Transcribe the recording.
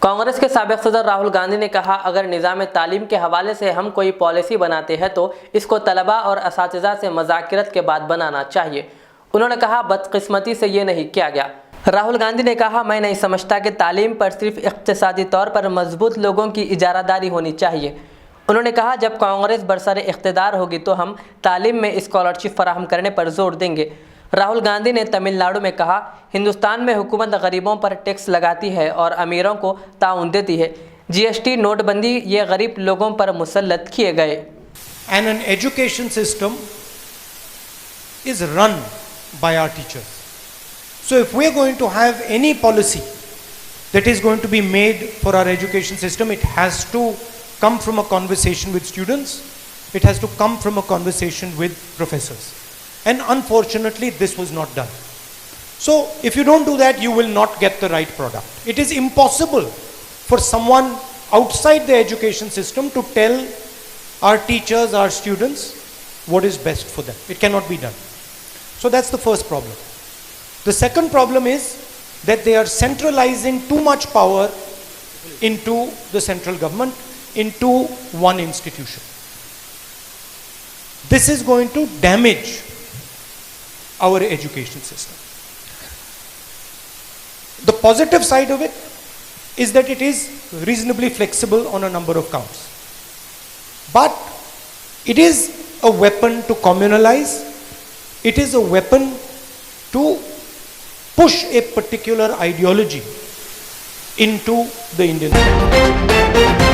कांग्रेस के साबिक सदर राहुल गांधी ने कहा, अगर निज़ाम तालीम के हवाले से हम कोई पॉलिसी बनाते हैं तो इसको तलबा और असातिज़ा से मुज़ाकरत के बाद बनाना चाहिए। उन्होंने कहा, बदकिस्मती से ये नहीं किया गया। राहुल गांधी ने कहा, मैं नहीं समझता कि तालीम पर सिर्फ इक़्तिसादी तौर पर मजबूत लोगों की इजारादारी होनी चाहिए। उन्होंने कहा, जब कांग्रेस बरसरे इख्तिदार होगी तो हम तालीम में स्कॉलरशिप फराहम करने पर जोर देंगे। राहुल गांधी ने तमिलनाडु में कहा, हिंदुस्तान में हुकूमत गरीबों पर टैक्स लगाती है और अमीरों को ताउन देती है। जीएसटी, नोटबंदी ये गरीब लोगों पर मुसल्लत किए गए। And an education system is run by our teachers. So if we are going to have any policy that is going to be made for our education system, it has to come from a conversation with students. It has to come from a conversation with professors. And unfortunately, this was not done. So if you don't do that, you will not get the right product. It is impossible for someone outside the education system to tell our teachers, our students, what is best for them. It cannot be done. So that's the first problem. The second problem is that they are centralizing too much power into the central government, into one institution. This is going to damage our education system. The positive side of it is that it is reasonably flexible on a number of counts. But it is a weapon to communalize. It is a weapon to push a particular ideology into the Indian society.